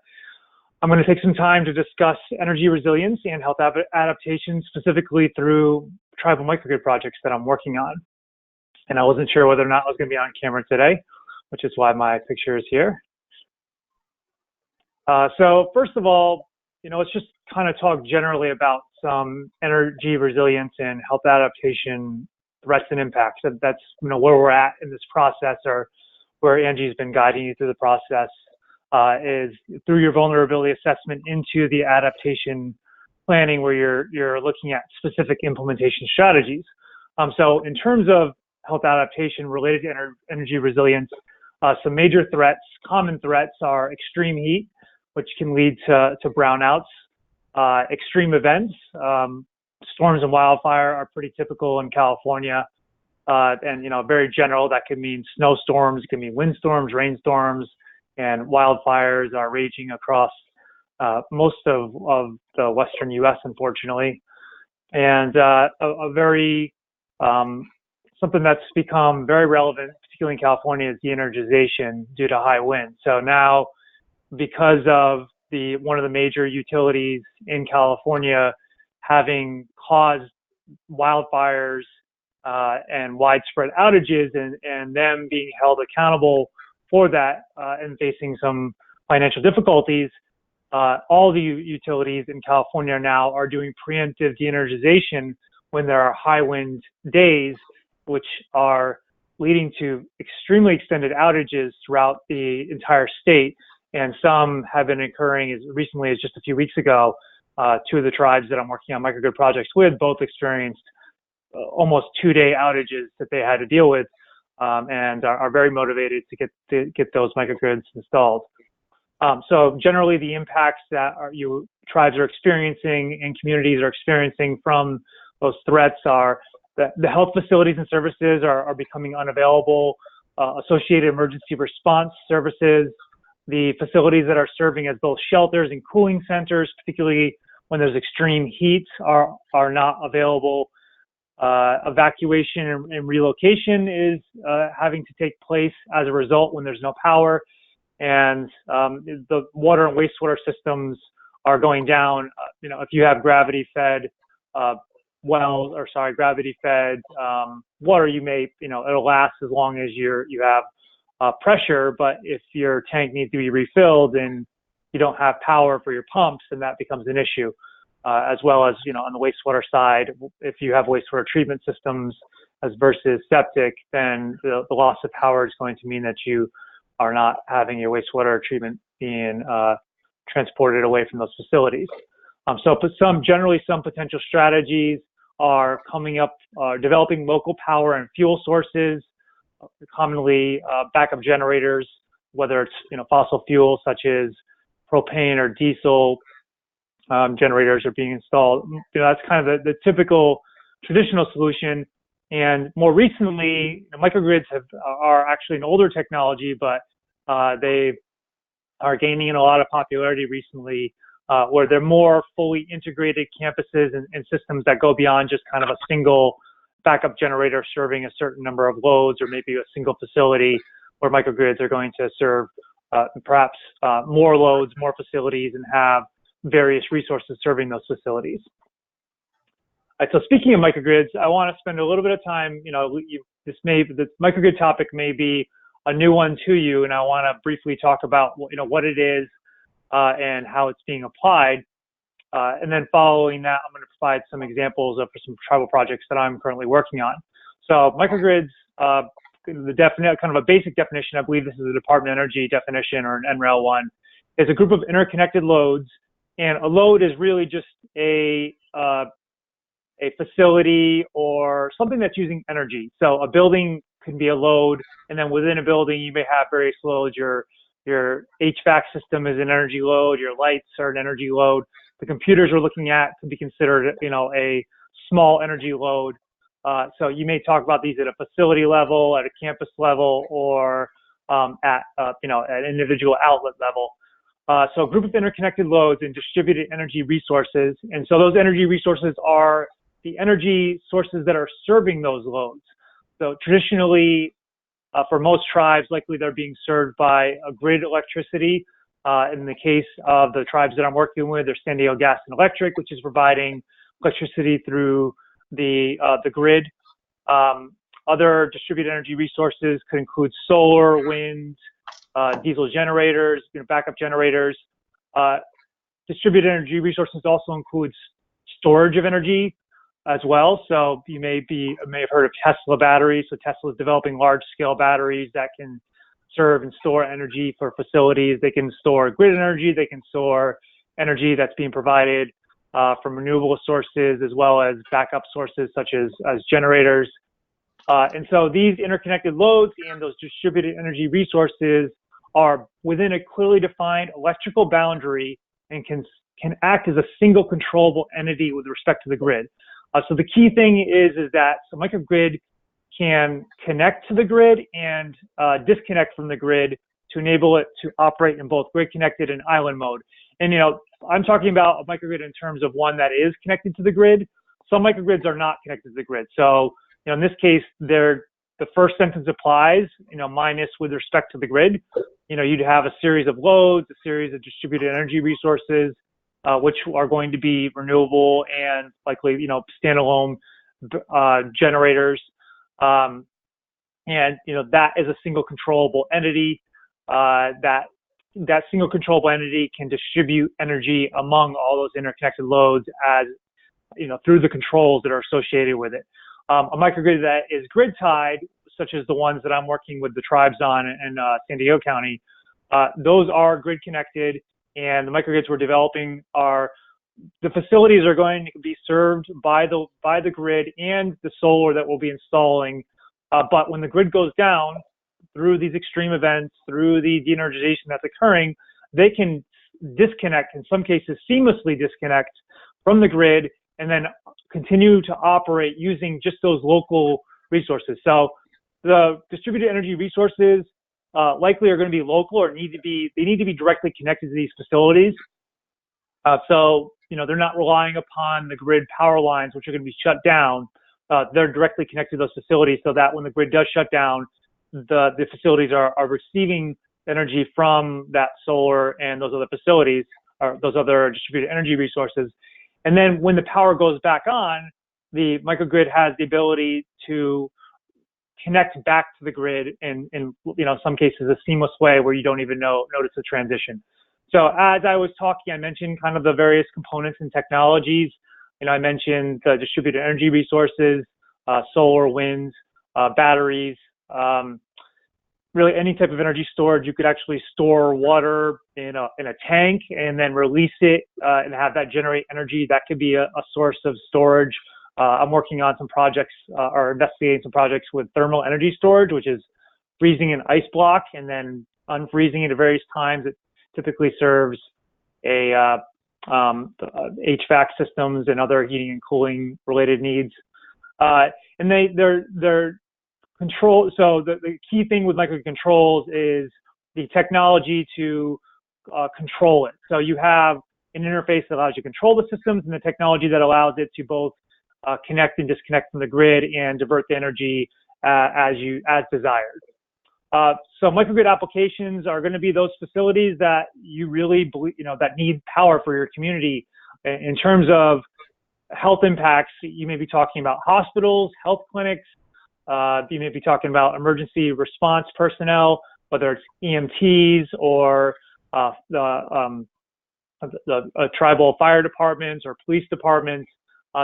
I'm going to take some time to discuss energy resilience and health adaptation, specifically through tribal microgrid projects that I'm working on. And I wasn't sure whether or not I was going to be on camera today, which is why my picture is here. So first of all, let's just kind of talk generally about some energy resilience and health adaptation threats and impacts. That's where we're at in this process, or where Angie's been guiding you through the process, is through your vulnerability assessment into the adaptation planning, where you're looking at specific implementation strategies. So in terms of health adaptation related to energy resilience, some major threats, common threats, are extreme heat, which can lead to brownouts, extreme events. Storms and wildfire are pretty typical in California, and very general. That could mean snowstorms, it can mean windstorms, rainstorms, and wildfires are raging across most of the western U.S., unfortunately. And a very something that's become very relevant, particularly in California, is de-energization due to high wind. So now, because of one of the major utilities in California having caused wildfires and widespread outages, and them being held accountable for that and facing some financial difficulties, all the utilities in California now are doing preemptive de-energization when there are high wind days, which are leading to extremely extended outages throughout the entire state. And some have been occurring as recently as just a few weeks ago. Two of the tribes that I'm working on microgrid projects with both experienced almost 2-day outages that they had to deal with, and are very motivated to get those microgrids installed. So generally, the impacts that tribes are experiencing and communities are experiencing from those threats are that the health facilities and services are becoming unavailable, associated emergency response services, the facilities that are serving as both shelters and cooling centers, particularly when there's extreme heat, are not available. Evacuation and relocation is having to take place as a result when there's no power, and the water and wastewater systems are going down. If you have gravity-fed water, you may, it'll last as long as you have pressure, but if your tank needs to be refilled and you don't have power for your pumps, then that becomes an issue. As well as, on the wastewater side, if you have wastewater treatment systems as versus septic, then the loss of power is going to mean that you are not having your wastewater treatment being transported away from those facilities. So generally some potential strategies are coming up, developing local power and fuel sources, commonly backup generators, whether it's fossil fuels such as propane or diesel. Generators are being installed. That's kind of the typical traditional solution. And more recently, microgrids are actually an older technology, but they are gaining in a lot of popularity recently, where they're more fully integrated campuses and systems that go beyond just kind of a single backup generator serving a certain number of loads, or maybe a single facility, where microgrids are going to serve perhaps more loads, more facilities, and have various resources serving those facilities. So speaking of microgrids, I want to spend a little bit of time, this microgrid topic may be a new one to you, and I want to briefly talk about, what it is and how it's being applied. And then following that, I'm going to provide some examples of some tribal projects that I'm currently working on. So microgrids, kind of a basic definition, I believe this is a Department of Energy definition or an NREL one, is a group of interconnected loads. And a load is really just a facility or something that's using energy. So a building can be a load, and then within a building, you may have various loads. Your HVAC system is an energy load. Your lights are an energy load. The computers we're looking at could be considered, a small energy load. So you may talk about these at a facility level, at a campus level, or at an individual outlet level. So a group of interconnected loads and distributed energy resources. And so those energy resources are the energy sources that are serving those loads. So traditionally, for most tribes, likely they're being served by a grid electricity. In the case of the tribes that I'm working with, there's San Diego Gas and Electric, which is providing electricity through the grid. Other distributed energy resources could include solar, wind, diesel generators, backup generators. Distributed energy resources also includes storage of energy as well. So you may have heard of Tesla batteries. So Tesla is developing large-scale batteries that can serve and store energy for facilities. They can store grid energy. They can store energy that's being provided from renewable sources, as well as backup sources such as generators. And so these interconnected loads and those distributed energy resources are within a clearly defined electrical boundary and can act as a single controllable entity with respect to the grid. So the key thing is that a microgrid can connect to the grid and disconnect from the grid to enable it to operate in both grid connected and island mode. And I'm talking about a microgrid in terms of one that is connected to the grid. Some microgrids are not connected to the grid. So in this case, the first sentence applies, minus with respect to the grid. You'd have a series of loads, a series of distributed energy resources, which are going to be renewable and likely, standalone generators. And that is a single controllable entity. That single controllable entity can distribute energy among all those interconnected loads as through the controls that are associated with it. A microgrid that is grid tied, such as the ones that I'm working with the tribes on in San Diego County, those are grid connected, and the microgrids we're developing the facilities are going to be served by the grid and the solar that we'll be installing. But when the grid goes down through these extreme events, through the de-energization that's occurring, they can disconnect, in some cases seamlessly disconnect from the grid, and then continue to operate using just those local resources. So the distributed energy resources likely are going to be local, or need to be directly connected to these facilities. So they're not relying upon the grid power lines, which are going to be shut down. They're directly connected to those facilities, so that when the grid does shut down, the facilities are receiving energy from that solar and those other facilities, or those other distributed energy resources. And then when the power goes back on, the microgrid has the ability to connect back to the grid in some cases a seamless way where you don't even notice the transition. So as I was talking, I mentioned kind of the various components and technologies. I mentioned the distributed energy resources, solar, winds, batteries, really any type of energy storage. You could actually store water in a tank and then release it and have that generate energy. That could be a source of storage. I'm working on some projects or investigating some projects with thermal energy storage, which is freezing an ice block and then unfreezing it at various times. It typically serves HVAC systems and other heating and cooling related needs. And they're control. So the key thing with microcontrols is the technology to control it. So you have an interface that allows you to control the systems, and the technology that allows it to both connect and disconnect from the grid and divert the energy as desired. So microgrid applications are going to be those facilities that you really believe, that need power for your community. In terms of health impacts, you may be talking about hospitals, health clinics. You may be talking about emergency response personnel, whether it's EMTs or the tribal fire departments or police departments.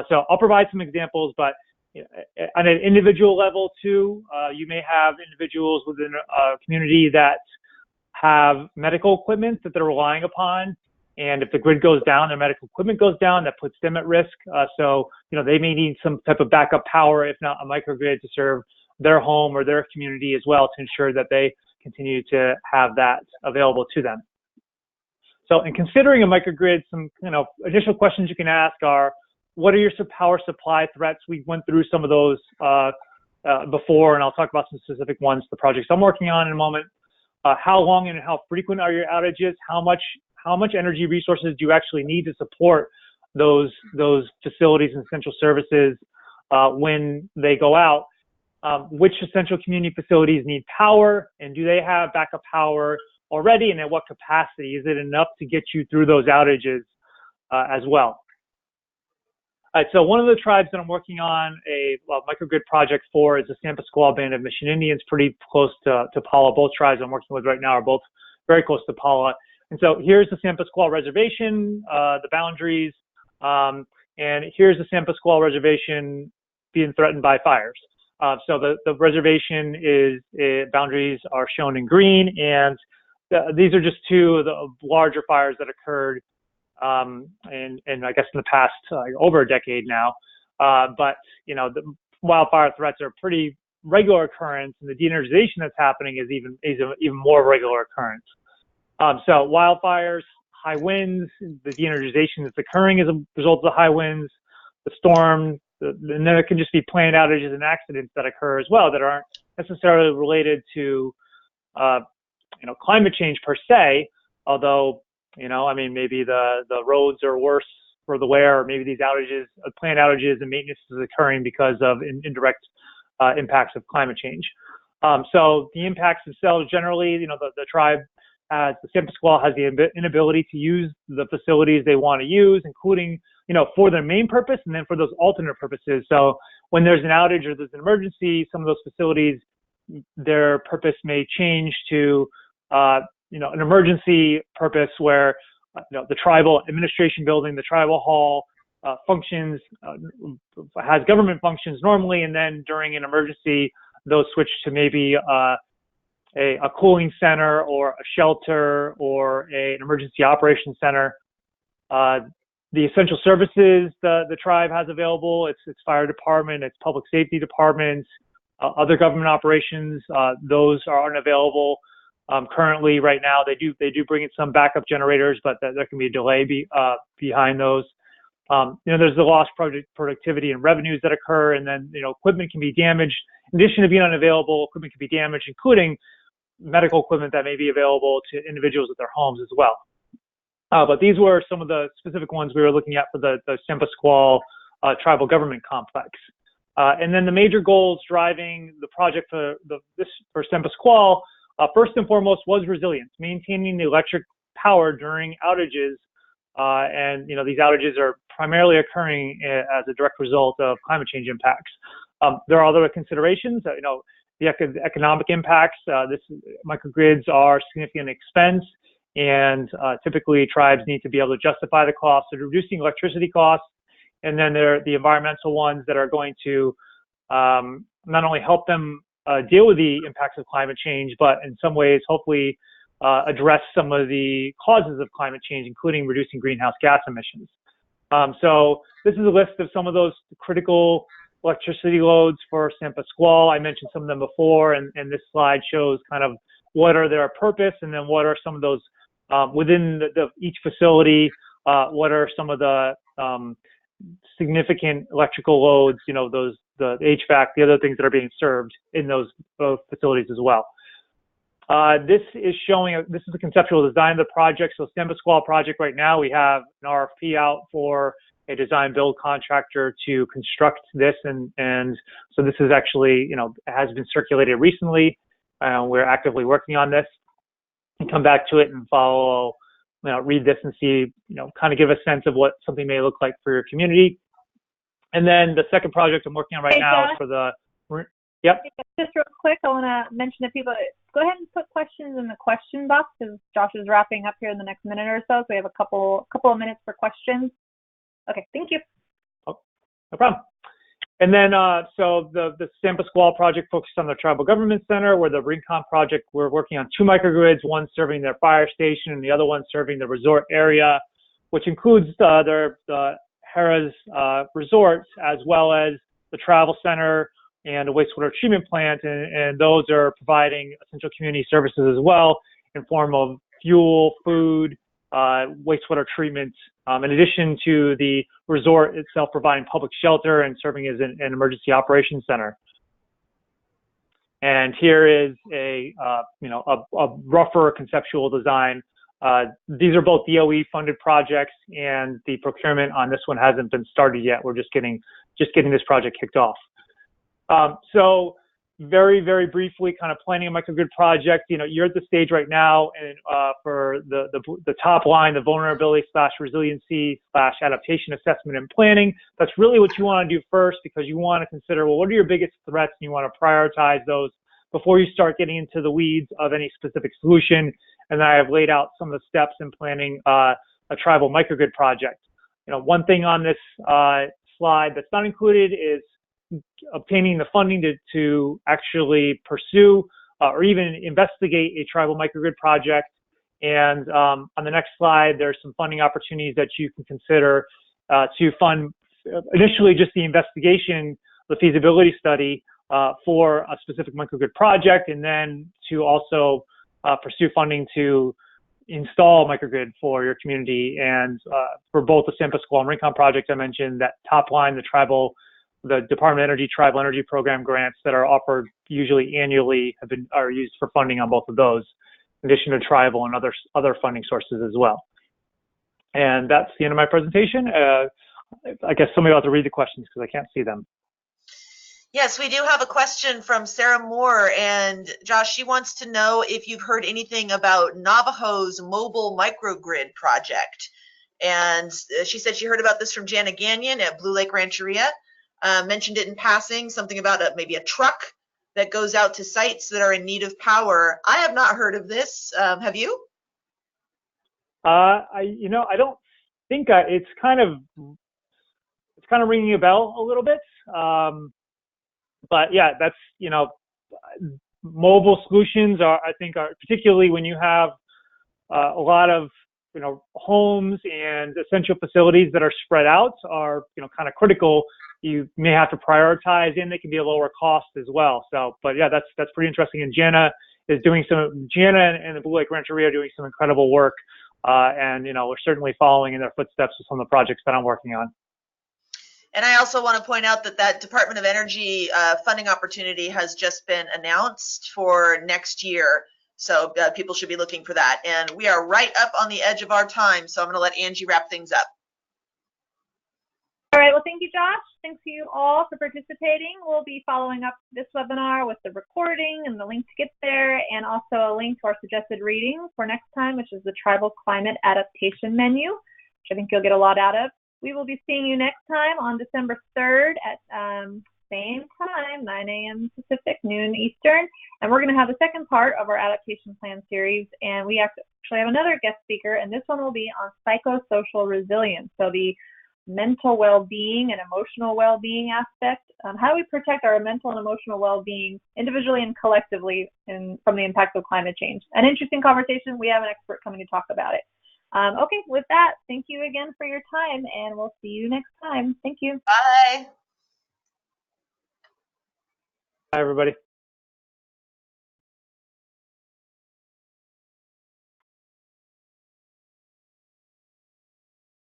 So I'll provide some examples, but on an individual level too, you may have individuals within a community that have medical equipment that they're relying upon. And if the grid goes down, their medical equipment goes down, that puts them at risk. So, they may need some type of backup power, if not a microgrid, to serve their home or their community as well, to ensure that they continue to have that available to them. So in considering a microgrid, some initial questions you can ask are, what are your power supply threats? We went through some of those before, and I'll talk about some specific ones, the projects I'm working on in a moment. How long and how frequent are your outages? How much energy resources do you actually need to support those facilities and essential services when they go out? Which essential community facilities need power, and do they have backup power already, and at what capacity? Is it enough to get you through those outages as well? All right, so one of the tribes that I'm working on a microgrid project for is the San Pasqual Band of Mission Indians, pretty close to Paula. Both tribes I'm working with right now are both very close to Paula. And so here's the San Pasqual Reservation, the boundaries, and here's the San Pasqual Reservation being threatened by fires. So the reservation boundaries are shown in green, and these are just two of the larger fires that occurred and I guess in the past over a decade now. But the wildfire threats are pretty regular occurrence, and the de-energization that's happening is even more regular occurrence. So wildfires, high winds, the de-energization that's occurring as a result of the high winds, the storm, and then it can just be planned outages and accidents that occur as well that aren't necessarily related to climate change per se, although maybe the roads are worse for the wear, or maybe these outages, planned outages and maintenance is occurring because of indirect impacts of climate change. So the impacts themselves generally, the tribe the San Pasqual has the inability to use the facilities they want to use, including, for their main purpose and then for those alternate purposes. So when there's an outage or there's an emergency, some of those facilities, their purpose may change to, an emergency purpose where, the tribal administration building, the tribal hall, functions, has government functions normally, and then during an emergency, those switch to maybe a cooling center or a shelter or an emergency operations center. The essential services the tribe has available, its fire department, its public safety departments, other government operations, those aren't available currently right now. They do bring in some backup generators, but there can be a delay behind those. There's the lost productivity and revenues that occur, and then equipment can be damaged. In addition to being unavailable, equipment can be damaged, including medical equipment that may be available to individuals at their homes as well. But these were some of the specific ones we were looking at for the San Pasqual tribal government complex. And then the major goals driving the project for San Pasqual, first and foremost, was resilience, maintaining the electric power during outages. And these outages are primarily occurring as a direct result of climate change impacts. There are other considerations. The economic impacts. Microgrids are significant expense, and typically tribes need to be able to justify the cost of reducing electricity costs. And then there are the environmental ones that are going to not only help them deal with the impacts of climate change, but in some ways, hopefully, address some of the causes of climate change, including reducing greenhouse gas emissions. So this is a list of some of those critical electricity loads for San Pasqual. I mentioned some of them before, and this slide shows kind of what are their purpose, and then what are some of those within each facility, what are some of the significant electrical loads, the HVAC, the other things that are being served in those both facilities as well. This is a conceptual design of the project. So San Pasqual project right now, we have an RFP out for a design build contractor to construct this. And so this is actually, has been circulated recently. We're actively working on this, and come back to it and follow, read this and see, kind of give a sense of what something may look like for your community. And then the second project I'm working on right now is for the, yep. Just real quick, I want to mention to people, go ahead and put questions in the question box, because Josh is wrapping up here in the next minute or so. So we have a couple of minutes for questions. Okay, thank you. Oh, no problem. And then, so the San Pasqual project focused on the Tribal Government Center, where the Rincon project, we're working on 2 microgrids, one serving their fire station and the other one serving the resort area, which includes the Harrah's resorts, as well as the travel center and a wastewater treatment plant. And those are providing essential community services as well in form of fuel, food, wastewater treatment, in addition to the resort itself providing public shelter and serving as an emergency operations center. And here is a rougher conceptual design. These are both DOE funded projects, and the procurement on this one hasn't been started yet. We're just getting this project kicked off. So very, very briefly, kind of planning a microgrid project. You're at the stage right now, and for the top line, the vulnerability/resiliency/adaptation assessment and planning. That's really what you want to do first, because you want to consider, well, what are your biggest threats, and you want to prioritize those before you start getting into the weeds of any specific solution. And I have laid out some of the steps in planning a tribal microgrid project. One thing on this slide that's not included is obtaining the funding to actually pursue or even investigate a tribal microgrid project. And on the next slide, there's some funding opportunities that you can consider to fund initially just the investigation, the feasibility study for a specific microgrid project, and then to also pursue funding to install microgrid for your community. And for both the San Pasqual and Rincon project, I mentioned that top line, the Department of Energy Tribal Energy Program grants that are offered usually annually are used for funding on both of those, in addition to tribal and other funding sources as well. And that's the end of my presentation. I guess somebody will have to read the questions because I can't see them. Yes, we do have a question from Sarah Moore, and Josh, she wants to know if you've heard anything about Navajo's mobile microgrid project. And she said she heard about this from Jana Gagnon at Blue Lake Rancheria. Mentioned it in passing, something about maybe a truck that goes out to sites that are in need of power. I have not heard of this. Have you? I don't think it's kind of kind of ringing a bell a little bit. But yeah, that's, mobile solutions I think are particularly when you have a lot of, homes and essential facilities that are spread out are, kind of critical. You may have to prioritize, and they can be a lower cost as well. So, but yeah, that's pretty interesting. And Jana and the Blue Lake Rancheria are doing some incredible work. And, we're certainly following in their footsteps with some of the projects that I'm working on. And I also want to point out that Department of Energy funding opportunity has just been announced for next year. So people should be looking for that. And we are right up on the edge of our time. So I'm going to let Angie wrap things up. All right. Well, thank you, Josh. Thanks to you all for participating. We'll be following up this webinar with the recording and the link to get there, and also a link to our suggested reading for next time, which is the Tribal Climate Adaptation Menu, which I think you'll get a lot out of. We will be seeing you next time on December 3rd at same time, 9 a.m. Pacific, noon Eastern. And we're going to have the second part of our adaptation plan series. And we actually have another guest speaker, and this one will be on psychosocial resilience. So the mental well-being and emotional well-being aspect. How do we protect our mental and emotional well-being individually and collectively from the impacts of climate change? An interesting conversation. We have an expert coming to talk about it. Okay, with that, thank you again for your time, and we'll see you next time. Thank you. Bye. Bye, everybody.